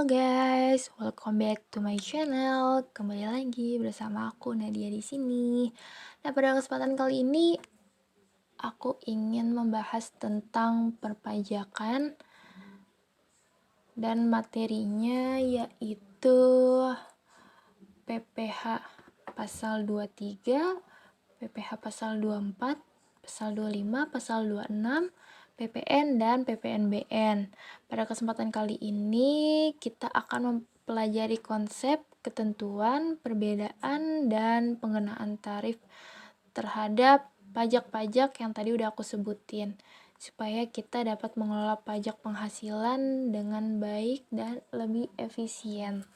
guys, welcome back to my channel. Kembali lagi bersama aku Nadia di sini. Nah, pada kesempatan kali ini aku ingin membahas tentang perpajakan dan materinya yaitu PPh pasal 23, PPh pasal 24, pasal 25, pasal 26, PPN dan PPNBN. Pada kesempatan kali ini kita akan mempelajari konsep, ketentuan, perbedaan, dan pengenaan tarif terhadap pajak-pajak yang tadi udah aku sebutin, supaya kita dapat mengelola pajak penghasilan dengan baik dan lebih efisien.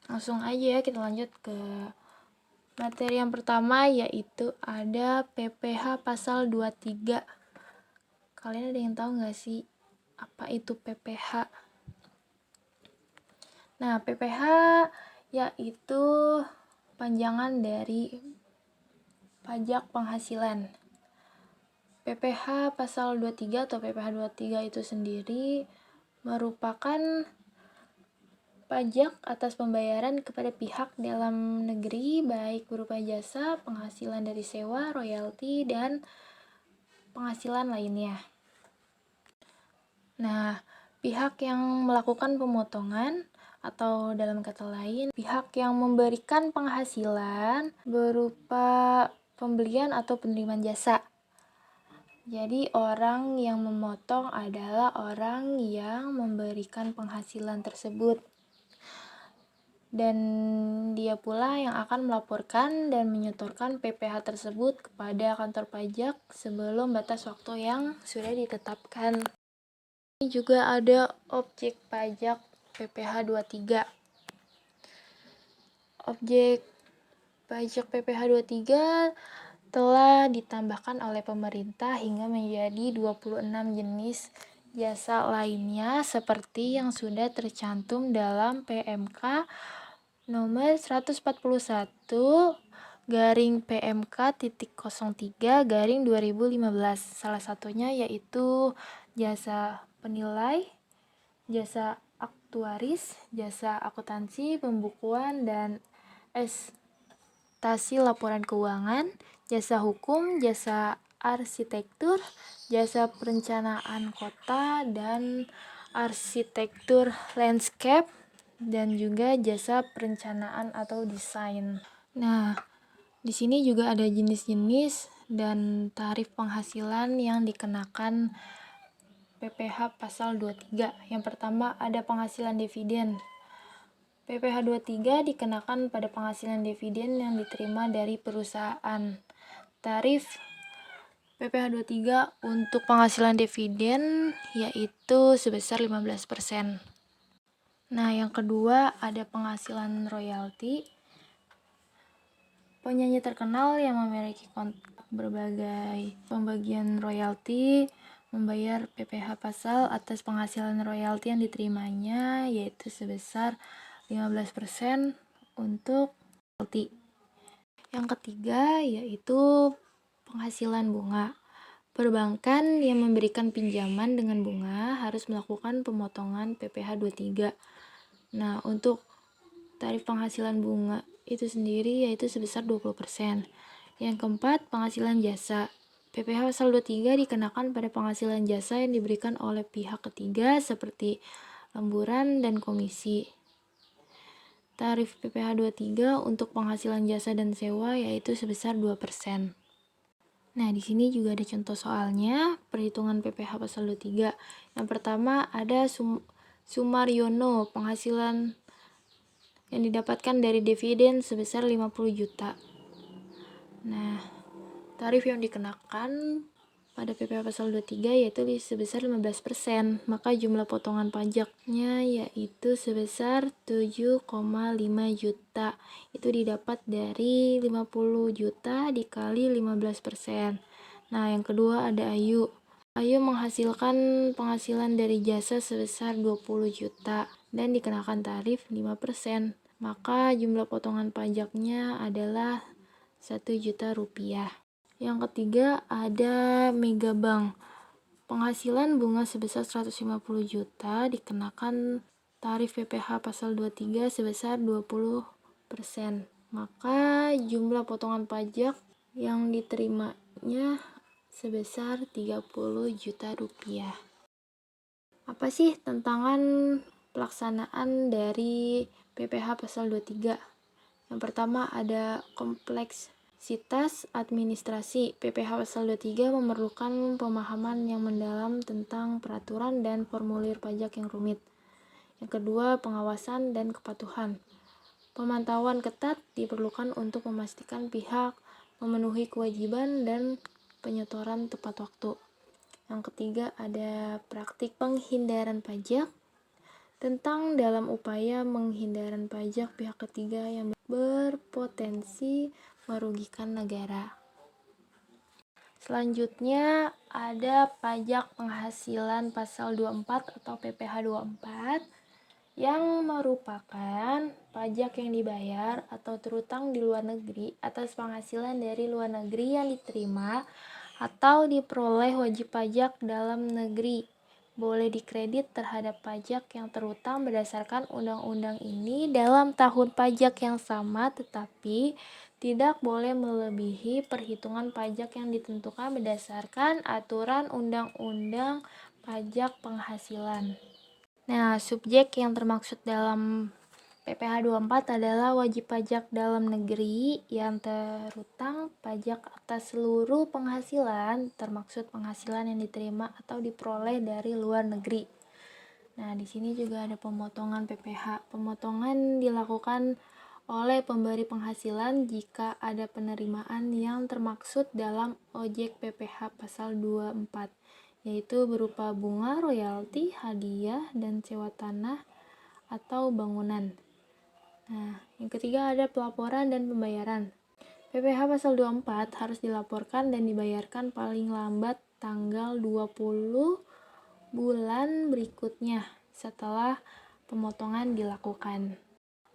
Langsung aja ya, kita lanjut ke materi yang pertama, yaitu ada PPh pasal 23. Kalian ada yang tahu nggak sih apa itu PPh? Nah, PPh yaitu panjangan dari pajak penghasilan. PPh pasal 23 atau PPh 23 itu sendiri merupakan pajak atas pembayaran kepada pihak dalam negeri, baik berupa jasa, penghasilan dari sewa, royalti, dan penghasilan lainnya. Nah, pihak yang melakukan pemotongan atau dalam kata lain, pihak yang memberikan penghasilan berupa pembelian atau penerimaan jasa. Jadi, orang yang memotong adalah orang yang memberikan penghasilan tersebut. Dan dia pula yang akan melaporkan dan menyetorkan PPh tersebut kepada kantor pajak sebelum batas waktu yang sudah ditetapkan. Ini juga ada objek pajak PPh 23. Objek pajak PPh 23 telah ditambahkan oleh pemerintah hingga menjadi 26 jenis jasa lainnya seperti yang sudah tercantum dalam PMK nomor 141 garing PMK.03 garing 2015. Salah satunya yaitu jasa penilai, jasa aktuaris, jasa akuntansi, pembukuan, dan estasi laporan keuangan, jasa hukum, jasa arsitektur, jasa perencanaan kota dan arsitektur landscape, dan juga jasa perencanaan atau desain. Nah, di sini juga ada jenis-jenis dan tarif penghasilan yang dikenakan PPh pasal 23. Yang pertama ada penghasilan dividen. PPh 23 dikenakan pada penghasilan dividen yang diterima dari perusahaan. Tarif PPh 23 untuk penghasilan dividen yaitu sebesar 15%. Nah, yang kedua ada penghasilan royalti. Penyanyi terkenal yang memiliki kontrak berbagai pembagian royalti membayar PPh pasal atas penghasilan royalti yang diterimanya, yaitu sebesar 15% untuk royalti. Yang ketiga yaitu penghasilan bunga. Perbankan yang memberikan pinjaman dengan bunga harus melakukan pemotongan PPh 23. Nah, untuk tarif penghasilan bunga itu sendiri yaitu sebesar 20%. Yang keempat, penghasilan jasa. PPh pasal 23 dikenakan pada penghasilan jasa yang diberikan oleh pihak ketiga seperti lemburan dan komisi. Tarif PPh 23 untuk penghasilan jasa dan sewa yaitu sebesar 2%. Nah, di sini juga ada contoh soalnya perhitungan PPh pasal 23. Yang pertama ada Sumaryono, penghasilan yang didapatkan dari dividen sebesar 50 juta. Nah, tarif yang dikenakan pada PPh pasal 23 yaitu sebesar 15%, maka jumlah potongan pajaknya yaitu sebesar 7,5 juta. Itu didapat dari 50 juta dikali 15%. Nah, yang kedua ada Ayu. Ayu menghasilkan penghasilan dari jasa sebesar 20 juta dan dikenakan tarif 5%. Maka jumlah potongan pajaknya adalah 1 juta rupiah. Yang ketiga ada Megabank. Penghasilan bunga sebesar 150 juta dikenakan tarif PPh pasal 23 sebesar 20%. Maka jumlah potongan pajak yang diterimanya sebesar 30 juta rupiah. Apa sih tantangan pelaksanaan dari PPh pasal 23? Yang pertama ada kompleksitas administrasi. PPh pasal 23 memerlukan pemahaman yang mendalam tentang peraturan dan formulir pajak yang rumit. Yang kedua, pengawasan dan kepatuhan. Pemantauan ketat diperlukan untuk memastikan pihak memenuhi kewajiban dan penyetoran tepat waktu. Yang ketiga, ada praktik penghindaran pajak. Tentang dalam upaya penghindaran pajak pihak ketiga yang berpotensi merugikan negara. Selanjutnya ada pajak penghasilan pasal 24 atau PPh 24 yang merupakan pajak yang dibayar atau terutang di luar negeri atas penghasilan dari luar negeri yang diterima atau diperoleh wajib pajak dalam negeri. Boleh dikredit terhadap pajak yang terutang berdasarkan undang-undang ini dalam tahun pajak yang sama, tetapi tidak boleh melebihi perhitungan pajak yang ditentukan berdasarkan aturan undang-undang pajak penghasilan. Nah, subjek yang termaksud dalam PPh 24 adalah wajib pajak dalam negeri yang terutang pajak atas seluruh penghasilan, termaksud penghasilan yang diterima atau diperoleh dari luar negeri. Nah, di sini juga ada pemotongan PPh. Pemotongan dilakukan oleh pemberi penghasilan jika ada penerimaan yang termaksud dalam objek PPh pasal 24, yaitu berupa bunga, royalti, hadiah, dan sewa tanah atau bangunan. Nah, yang ketiga ada pelaporan dan pembayaran. PPh pasal 24 harus dilaporkan dan dibayarkan paling lambat tanggal 20 bulan berikutnya setelah pemotongan dilakukan.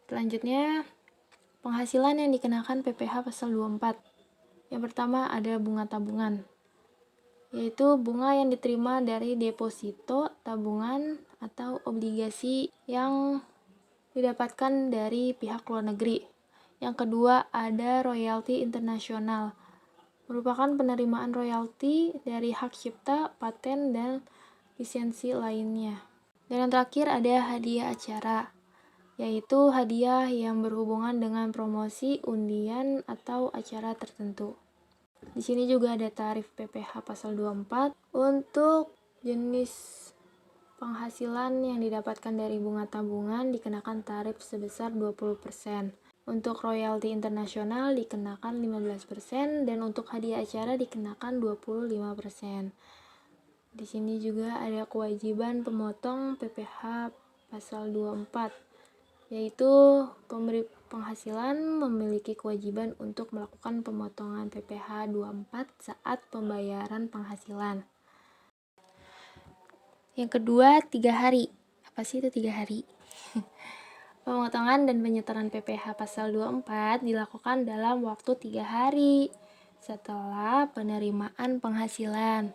Selanjutnya, penghasilan yang dikenakan PPh pasal 24. Yang pertama ada bunga tabungan, yaitu bunga yang diterima dari deposito, tabungan, atau obligasi yang didapatkan dari pihak luar negeri. Yang kedua ada royalti internasional, merupakan penerimaan royalti dari hak cipta, paten, dan lisensi lainnya. Dan yang terakhir ada hadiah acara, yaitu hadiah yang berhubungan dengan promosi, undian, atau acara tertentu. Di sini juga ada tarif PPh pasal 24 untuk jenis penghasilan yang didapatkan dari bunga tabungan dikenakan tarif sebesar 20%. Untuk royalti internasional dikenakan 15% dan untuk hadiah acara dikenakan 25%. Di sini juga ada kewajiban pemotong PPh pasal 24, yaitu pemberi penghasilan memiliki kewajiban untuk melakukan pemotongan PPh 24 saat pembayaran penghasilan. Yang kedua, 3 hari. Apa sih itu 3 hari? Pemotongan dan penyetoran PPh pasal 24 dilakukan dalam waktu 3 hari setelah penerimaan penghasilan.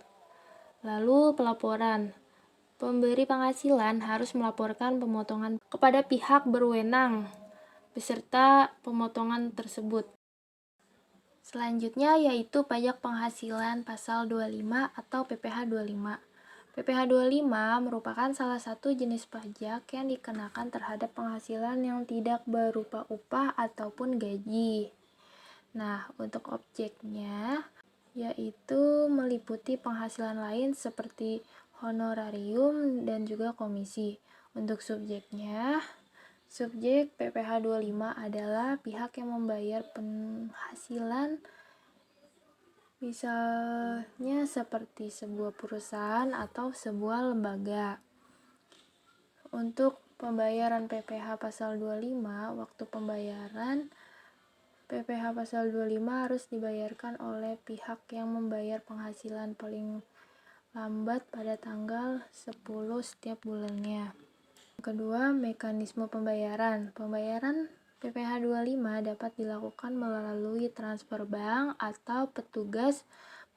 Lalu pelaporan. Pemberi penghasilan harus melaporkan pemotongan kepada pihak berwenang beserta pemotongan tersebut. Selanjutnya yaitu pajak penghasilan pasal 25 atau PPh 25. PPh 25 merupakan salah satu jenis pajak yang dikenakan terhadap penghasilan yang tidak berupa upah ataupun gaji. Nah, untuk objeknya yaitu meliputi penghasilan lain seperti honorarium dan juga komisi. Untuk subjeknya, subjek PPh 25 adalah pihak yang membayar penghasilan, misalnya seperti sebuah perusahaan atau sebuah lembaga. Untuk pembayaran PPh pasal 25, waktu pembayaran PPh pasal 25 harus dibayarkan oleh pihak yang membayar penghasilan paling lambat pada tanggal 10 setiap bulannya. Kedua, mekanisme pembayaran. Pembayaran PPh 25 dapat dilakukan melalui transfer bank atau petugas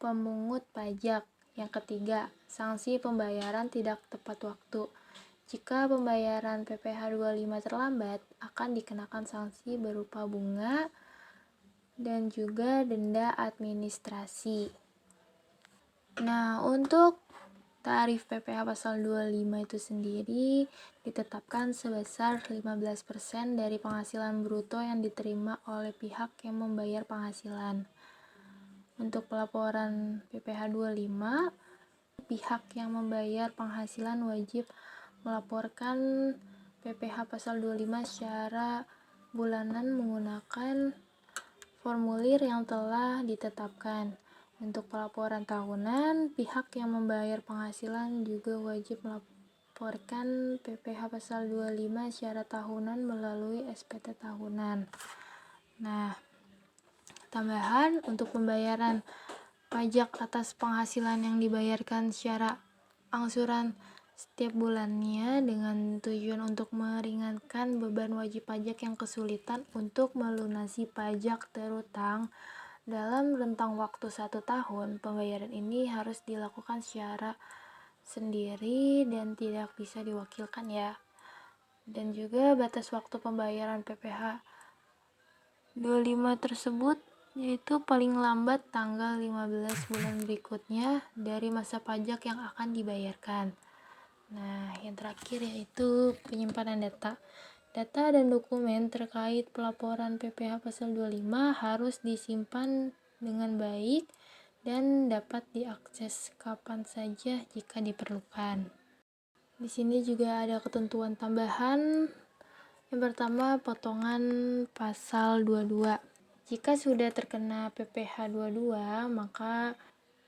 pemungut pajak. Yang ketiga, sanksi pembayaran tidak tepat waktu. Jika pembayaran PPh 25 terlambat, akan dikenakan sanksi berupa bunga dan juga denda administrasi. Nah, untuk tarif PPh pasal 25 itu sendiri ditetapkan sebesar 15% dari penghasilan bruto yang diterima oleh pihak yang membayar penghasilan. Untuk pelaporan PPh 25, pihak yang membayar penghasilan wajib melaporkan PPh pasal 25 secara bulanan menggunakan formulir yang telah ditetapkan. Untuk pelaporan tahunan, pihak yang membayar penghasilan juga wajib melaporkan PPh pasal 25 secara tahunan melalui SPT tahunan. Nah, tambahan untuk pembayaran pajak atas penghasilan yang dibayarkan secara angsuran setiap bulannya dengan tujuan untuk meringankan beban wajib pajak yang kesulitan untuk melunasi pajak terutang dalam rentang waktu 1 tahun. Pembayaran ini harus dilakukan secara sendiri dan tidak bisa diwakilkan ya. Dan juga batas waktu pembayaran PPh 25 tersebut yaitu paling lambat tanggal 15 bulan berikutnya dari masa pajak yang akan dibayarkan. Nah, yang terakhir yaitu penyimpanan data. Data dan dokumen terkait pelaporan PPh pasal 25 harus disimpan dengan baik dan dapat diakses kapan saja jika diperlukan. Di sini juga ada ketentuan tambahan. Yang pertama, potongan pasal 22. Jika sudah terkena PPh 22, maka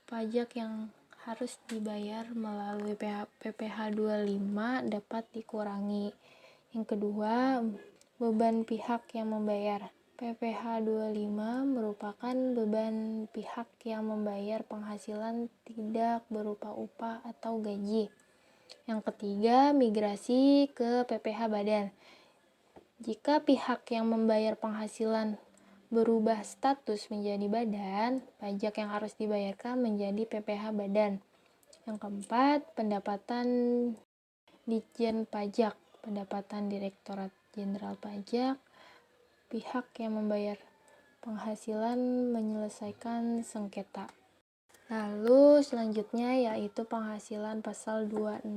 pajak yang harus dibayar melalui PPh 25 dapat dikurangi. Yang kedua, beban pihak yang membayar. PPh 25 merupakan beban pihak yang membayar penghasilan tidak berupa upah atau gaji. Yang ketiga, migrasi ke PPh badan. Jika pihak yang membayar penghasilan berubah status menjadi badan, pajak yang harus dibayarkan menjadi PPh badan. Yang keempat, pendapatan Ditjen Pajak, pendapatan Direktorat Jenderal Pajak, pihak yang membayar penghasilan menyelesaikan sengketa. Lalu selanjutnya yaitu penghasilan pasal 26.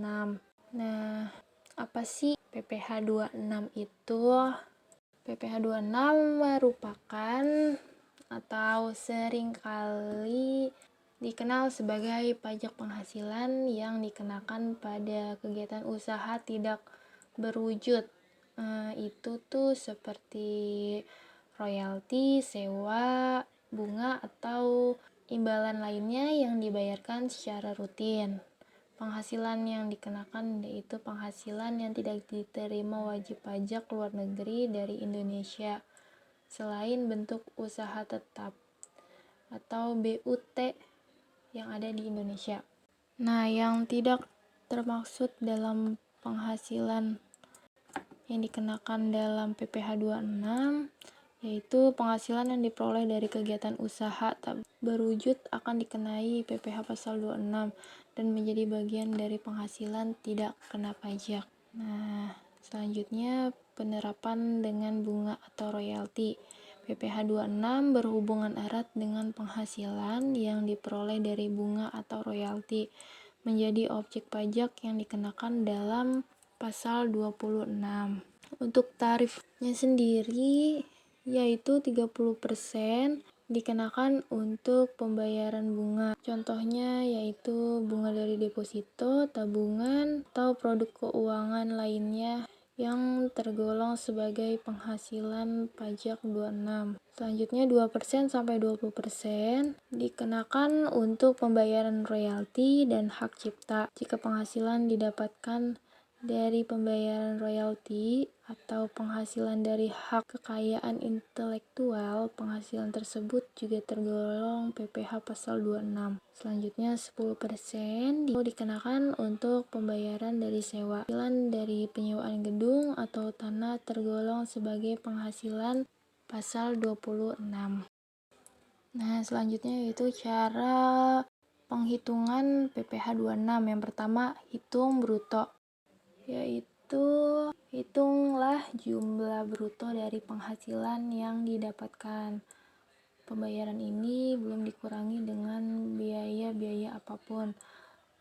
Nah, apa sih PPh 26 itu? PPh 26 merupakan atau seringkali dikenal sebagai pajak penghasilan yang dikenakan pada kegiatan usaha tidak berwujud. Itu tuh seperti royalti, sewa, bunga, atau imbalan lainnya yang dibayarkan secara rutin. Penghasilan yang dikenakan yaitu penghasilan yang tidak diterima wajib pajak luar negeri dari Indonesia selain bentuk usaha tetap atau BUT yang ada di Indonesia. Nah, yang tidak termaksud dalam penghasilan yang dikenakan dalam PPh 26 yaitu penghasilan yang diperoleh dari kegiatan usaha tak berwujud akan dikenai PPh pasal 26 dan menjadi bagian dari penghasilan tidak kena pajak. Nah, selanjutnya penerapan dengan bunga atau royalti. PPh 26 berhubungan erat dengan penghasilan yang diperoleh dari bunga atau royalti menjadi objek pajak yang dikenakan dalam pasal 26. Untuk tarifnya sendiri yaitu 30% dikenakan untuk pembayaran bunga. Contohnya yaitu bunga dari deposito, tabungan, atau produk keuangan lainnya yang tergolong sebagai penghasilan pajak 26. Selanjutnya 2% sampai 20% dikenakan untuk pembayaran royalti dan hak cipta. Jika penghasilan didapatkan dari pembayaran royalti atau penghasilan dari hak kekayaan intelektual, penghasilan tersebut juga tergolong PPh pasal 26. Selanjutnya 10% dikenakan untuk pembayaran dari sewa. Penghasilan dari penyewaan gedung atau tanah tergolong sebagai penghasilan pasal 26. Nah, selanjutnya yaitu cara penghitungan PPh 26. Yang pertama, hitung bruto. yaitu hitunglah jumlah bruto dari penghasilan yang didapatkan. Pembayaran ini belum dikurangi dengan biaya-biaya apapun.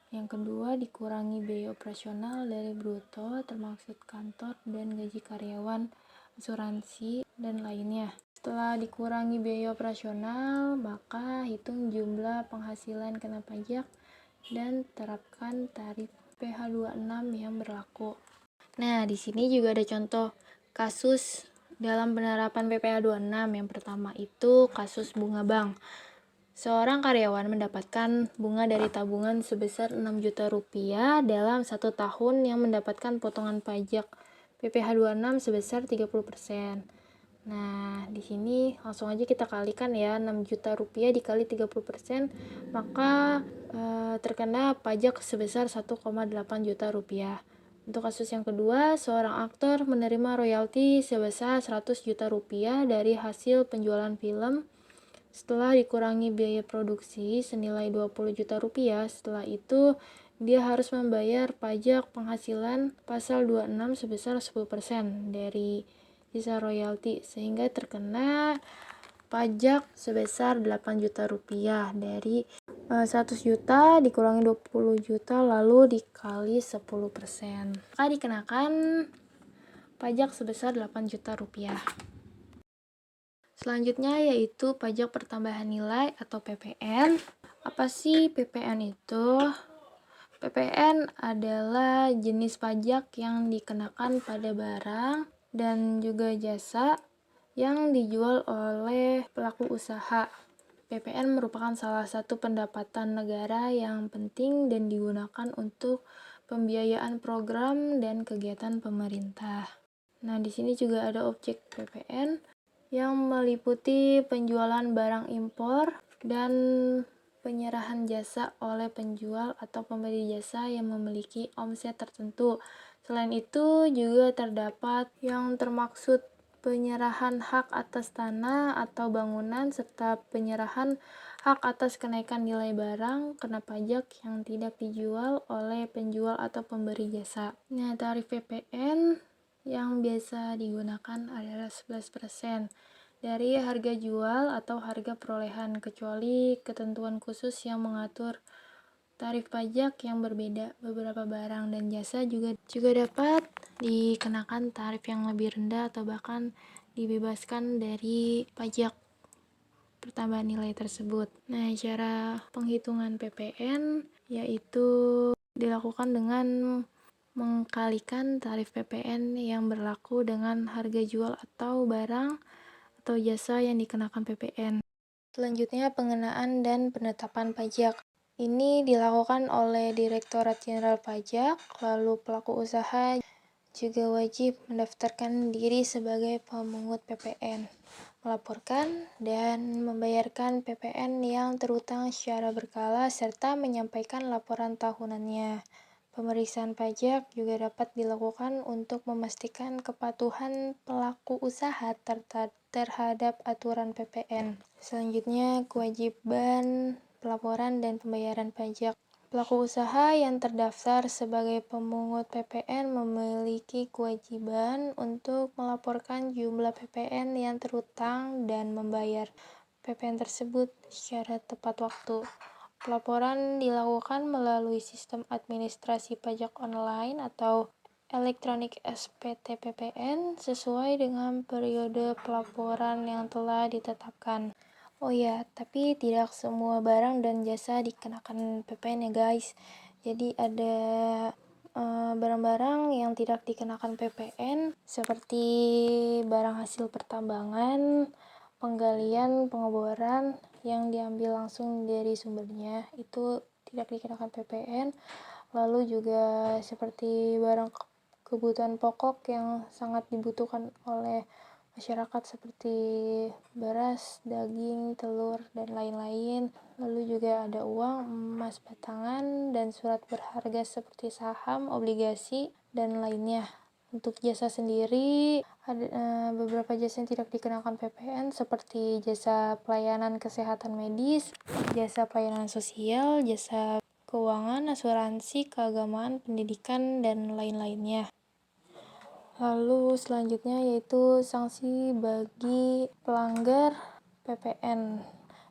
Yang kedua, dikurangi biaya operasional dari bruto, termaksud kantor dan gaji karyawan, asuransi, dan lainnya. Setelah dikurangi biaya operasional, maka hitung jumlah penghasilan kena pajak dan terapkan tarif PH 26 yang berlaku. Nah, di sini juga ada contoh kasus dalam penerapan PPh 26. Yang pertama itu kasus bunga bank. Seorang karyawan mendapatkan bunga dari tabungan sebesar 6 juta rupiah dalam 1 tahun yang mendapatkan potongan pajak PPh 26 sebesar 30%. Nah, di sini langsung aja kita kalikan ya, 6 juta rupiah dikali 30%, maka terkena pajak sebesar 1,8 juta rupiah. Untuk kasus yang kedua, seorang aktor menerima royalti sebesar 100 juta rupiah dari hasil penjualan film setelah dikurangi biaya produksi senilai 20 juta rupiah. Setelah itu, dia harus membayar pajak penghasilan pasal 26 sebesar 10% dari sisa royalti, sehingga terkena pajak sebesar 8 juta rupiah dari 100 juta dikurangi 20 juta lalu dikali 10%. Maka dikenakan pajak sebesar 8 juta rupiah. Selanjutnya yaitu pajak pertambahan nilai atau PPN. Apa sih PPN itu? PPN adalah jenis pajak yang dikenakan pada barang dan juga jasa yang dijual oleh pelaku usaha. PPN merupakan salah satu pendapatan negara yang penting dan digunakan untuk pembiayaan program dan kegiatan pemerintah. Nah, di sini juga ada objek PPN yang meliputi penjualan barang impor dan penyerahan jasa oleh penjual atau pemberi jasa yang memiliki omset tertentu. Selain itu juga terdapat yang termaksud penyerahan hak atas tanah atau bangunan serta penyerahan hak atas kenaikan nilai barang kena pajak yang tidak dijual oleh penjual atau pemberi jasa. Nah, tarif PPN yang biasa digunakan adalah 11% dari harga jual atau harga perolehan, kecuali ketentuan khusus yang mengatur tarif pajak yang berbeda. Beberapa barang dan jasa juga dapat dikenakan tarif yang lebih rendah atau bahkan dibebaskan dari pajak pertambahan nilai tersebut. Nah, cara penghitungan PPN yaitu dilakukan dengan mengkalikan tarif PPN yang berlaku dengan harga jual atau barang atau jasa yang dikenakan PPN. Selanjutnya, pengenaan dan penetapan pajak. Ini dilakukan oleh Direktorat Jenderal Pajak, lalu pelaku usaha juga wajib mendaftarkan diri sebagai pemungut PPN, melaporkan dan membayarkan PPN yang terutang secara berkala, serta menyampaikan laporan tahunannya. Pemeriksaan pajak juga dapat dilakukan untuk memastikan kepatuhan pelaku usaha terhadap aturan PPN. Selanjutnya, kewajiban pelaporan dan pembayaran pajak. Pelaku usaha yang terdaftar sebagai pemungut PPN memiliki kewajiban untuk melaporkan jumlah PPN yang terutang dan membayar PPN tersebut secara tepat waktu. Pelaporan dilakukan melalui sistem administrasi pajak online atau elektronik SPT PPN sesuai dengan periode pelaporan yang telah ditetapkan. Oh ya, tapi tidak semua barang dan jasa dikenakan PPN ya guys. Jadi ada barang-barang yang tidak dikenakan PPN seperti barang hasil pertambangan, penggalian, pengeboran yang diambil langsung dari sumbernya itu tidak dikenakan PPN. Lalu juga seperti barang kebutuhan pokok yang sangat dibutuhkan oleh masyarakat seperti beras, daging, telur, dan lain-lain. Lalu juga ada uang, emas batangan, dan surat berharga seperti saham, obligasi, dan lainnya. Untuk jasa sendiri, ada beberapa jasa yang tidak dikenakan PPN seperti jasa pelayanan kesehatan medis, jasa pelayanan sosial, jasa keuangan, asuransi, keagamaan, pendidikan, dan lain-lainnya. Lalu selanjutnya yaitu sanksi bagi pelanggar PPN.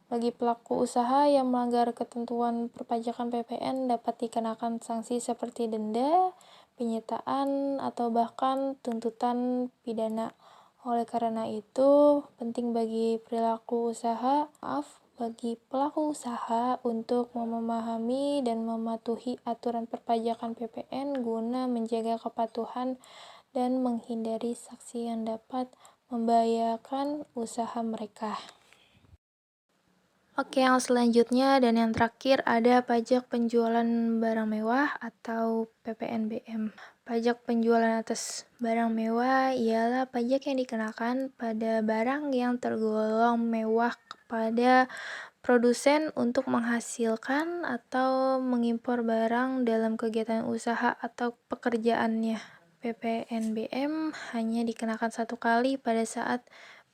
Bagi pelaku usaha yang melanggar ketentuan perpajakan PPN dapat dikenakan sanksi seperti denda, penyitaan, atau bahkan tuntutan pidana. Oleh karena itu, penting bagi bagi pelaku usaha untuk memahami dan mematuhi aturan perpajakan PPN guna menjaga kepatuhan dan menghindari sanksi yang dapat membahayakan usaha mereka. Oke, yang selanjutnya dan yang terakhir ada pajak penjualan barang mewah atau PPNBM. Pajak penjualan atas barang mewah ialah pajak yang dikenakan pada barang yang tergolong mewah kepada produsen untuk menghasilkan atau mengimpor barang dalam kegiatan usaha atau pekerjaannya. PPNBM hanya dikenakan satu kali pada saat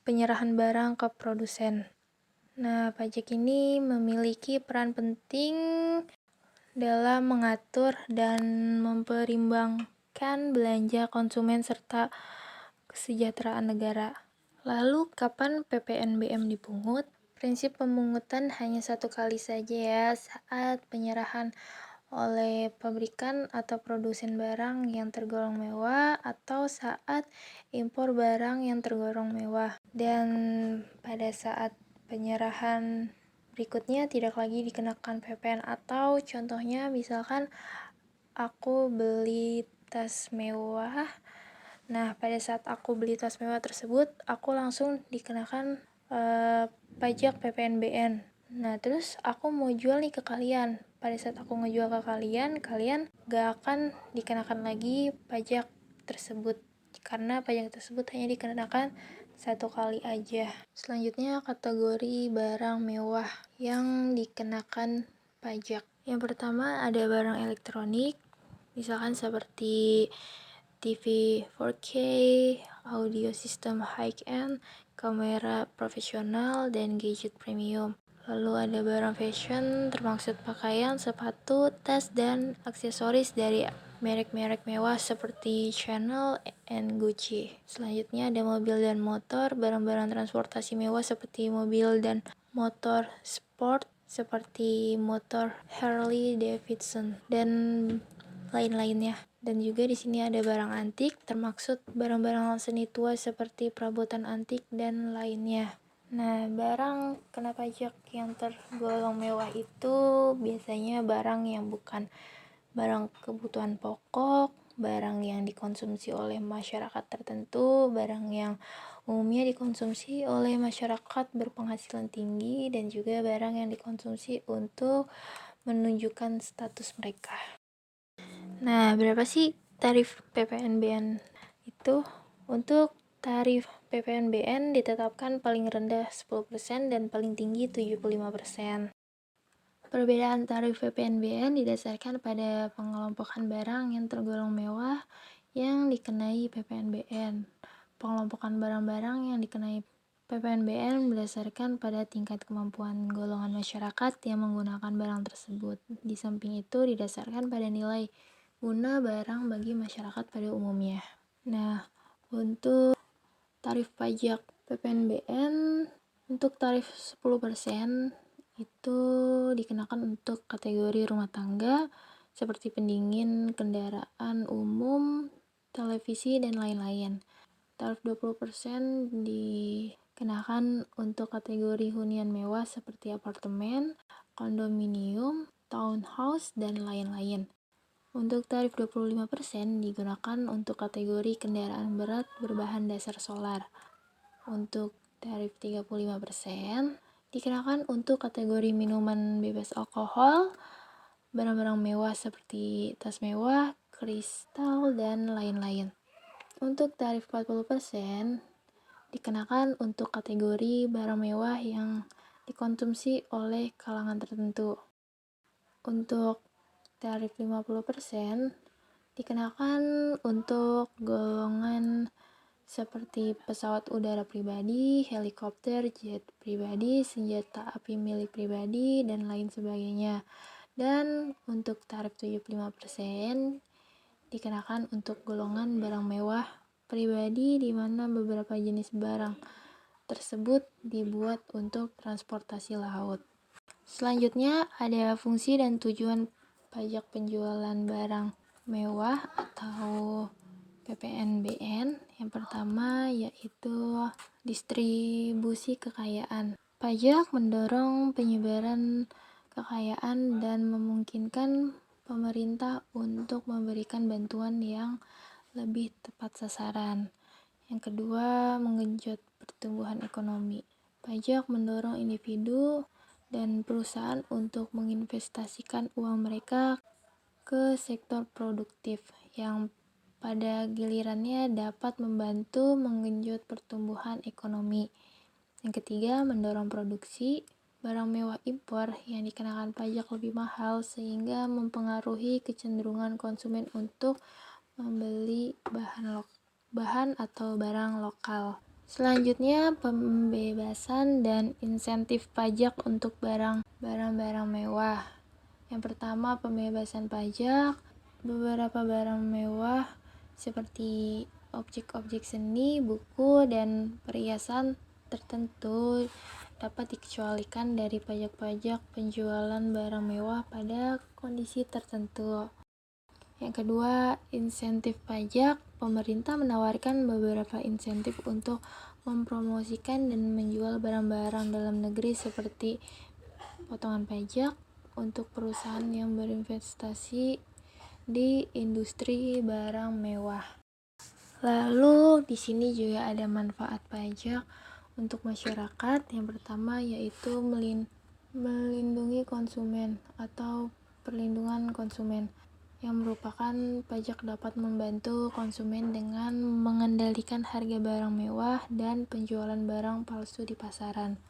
penyerahan barang ke produsen. Nah, pajak ini memiliki peran penting dalam mengatur dan memperimbangkan belanja konsumen serta kesejahteraan negara. Lalu, kapan PPNBM dipungut? Prinsip pemungutan hanya satu kali saja ya, saat penyerahan oleh pabrikan atau produsen barang yang tergolong mewah atau saat impor barang yang tergolong mewah. Dan pada saat penyerahan berikutnya tidak lagi dikenakan PPN, atau contohnya misalkan aku beli tas mewah. Nah, pada saat aku beli tas mewah tersebut, aku langsung dikenakan pajak PPNBM. Nah, terus aku mau jual nih ke kalian. Pada saat aku ngejual ke kalian gak akan dikenakan lagi pajak tersebut, karena pajak tersebut hanya dikenakan satu kali aja. Selanjutnya, kategori barang mewah yang dikenakan pajak. Yang pertama ada barang elektronik, misalkan seperti TV 4K, audio system high-end, kamera profesional, dan gadget premium. Lalu ada barang fashion, termaksud pakaian, sepatu, tas, dan aksesoris dari merek-merek mewah seperti Chanel and Gucci. Selanjutnya ada mobil dan motor, barang-barang transportasi mewah seperti mobil dan motor sport seperti motor Harley Davidson dan lain-lainnya. Dan juga di sini ada barang antik, termaksud barang-barang seni tua seperti perabotan antik dan lainnya. Nah, barang kena pajak yang tergolong mewah itu biasanya barang yang bukan barang kebutuhan pokok, barang yang dikonsumsi oleh masyarakat tertentu, barang yang umumnya dikonsumsi oleh masyarakat berpenghasilan tinggi, dan juga barang yang dikonsumsi untuk menunjukkan status mereka. Nah, berapa sih tarif PPNBM itu? Untuk tarif PPNBM ditetapkan paling rendah 10% dan paling tinggi 75%. Perbedaan tarif PPNBM didasarkan pada pengelompokan barang yang tergolong mewah yang dikenai PPNBM. Pengelompokan barang-barang yang dikenai PPNBM berdasarkan pada tingkat kemampuan golongan masyarakat yang menggunakan barang tersebut. Di samping itu didasarkan pada nilai guna barang bagi masyarakat pada umumnya. Nah, untuk tarif pajak PPNBM untuk tarif 10% itu dikenakan untuk kategori rumah tangga seperti pendingin, kendaraan umum, televisi, dan lain-lain. Tarif 20% dikenakan untuk kategori hunian mewah seperti apartemen, kondominium, townhouse, dan lain-lain. Untuk tarif 25% digunakan untuk kategori kendaraan berat berbahan dasar solar. Untuk tarif 35% dikenakan untuk kategori minuman bebas alkohol, barang-barang mewah seperti tas mewah, kristal, dan lain-lain. Untuk tarif 40% dikenakan untuk kategori barang mewah yang dikonsumsi oleh kalangan tertentu. Untuk tarif 50% dikenakan untuk golongan seperti pesawat udara pribadi, helikopter, jet pribadi, senjata api milik pribadi, dan lain sebagainya. Dan untuk tarif 75% dikenakan untuk golongan barang mewah pribadi, di mana beberapa jenis barang tersebut dibuat untuk transportasi laut. Selanjutnya ada fungsi dan tujuan pajak penjualan barang mewah atau PPNBN. Yang pertama yaitu distribusi kekayaan. Pajak mendorong penyebaran kekayaan dan memungkinkan pemerintah untuk memberikan bantuan yang lebih tepat sasaran. Yang kedua, menggenjot pertumbuhan ekonomi. Pajak mendorong individu dan perusahaan untuk menginvestasikan uang mereka ke sektor produktif yang pada gilirannya dapat membantu menggenjot pertumbuhan ekonomi. Yang ketiga, mendorong produksi. Barang mewah impor yang dikenakan pajak lebih mahal sehingga mempengaruhi kecenderungan konsumen untuk membeli bahan atau barang lokal. Selanjutnya, pembebasan dan insentif pajak untuk barang-barang mewah. Yang pertama, pembebasan pajak. Beberapa barang mewah seperti objek-objek seni, buku, dan perhiasan tertentu dapat dikecualikan dari pajak-pajak penjualan barang mewah pada kondisi tertentu. Yang kedua, insentif pajak. Pemerintah menawarkan beberapa insentif untuk mempromosikan dan menjual barang-barang dalam negeri seperti potongan pajak untuk perusahaan yang berinvestasi di industri barang mewah. Lalu di sini juga ada manfaat pajak untuk masyarakat. Yang pertama yaitu melindungi konsumen atau perlindungan konsumen, yang merupakan pajak dapat membantu konsumen dengan mengendalikan harga barang mewah dan penjualan barang palsu di pasaran.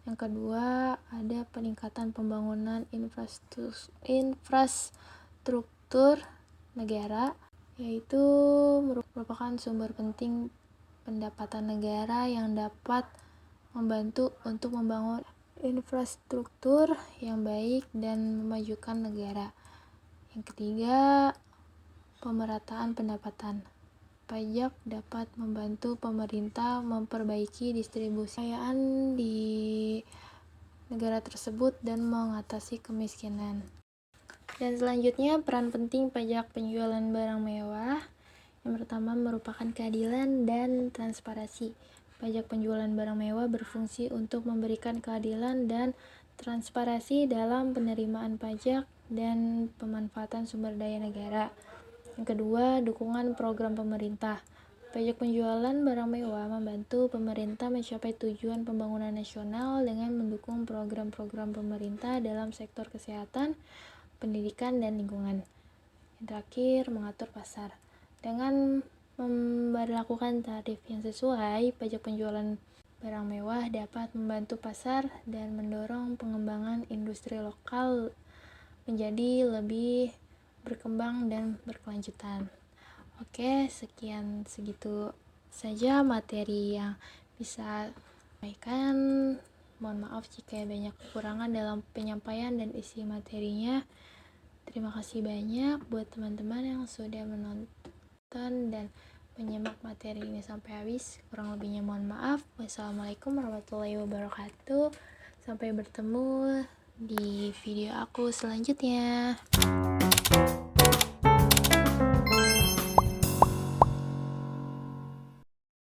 Yang kedua, ada peningkatan pembangunan infrastruktur negara, yaitu merupakan sumber penting pendapatan negara yang dapat membantu untuk membangun infrastruktur yang baik dan memajukan negara. Yang ketiga, pemerataan pendapatan. Pajak dapat membantu pemerintah memperbaiki distribusi kekayaan di negara tersebut dan mengatasi kemiskinan. Dan selanjutnya, peran penting pajak penjualan barang mewah. Yang pertama, merupakan keadilan dan transparansi. Pajak penjualan barang mewah berfungsi untuk memberikan keadilan dan transparansi dalam penerimaan pajak dan pemanfaatan sumber daya negara. Yang kedua, dukungan program pemerintah. Pajak penjualan barang mewah membantu pemerintah mencapai tujuan pembangunan nasional dengan mendukung program-program pemerintah dalam sektor kesehatan, pendidikan, dan lingkungan. Yang terakhir, mengatur pasar. Dengan memberlakukan tarif yang sesuai, pajak penjualan barang mewah dapat membantu pasar dan mendorong pengembangan industri lokal menjadi lebih berkembang dan berkelanjutan. Oke, segitu saja materi yang bisa sampaikan. Mohon maaf jika banyak kekurangan dalam penyampaian dan isi materinya. Terima kasih banyak buat teman-teman yang sudah menonton dan menyimak materi ini sampai habis. Kurang lebihnya mohon maaf. Wassalamualaikum warahmatullahi wabarakatuh. Sampai bertemu di video aku selanjutnya.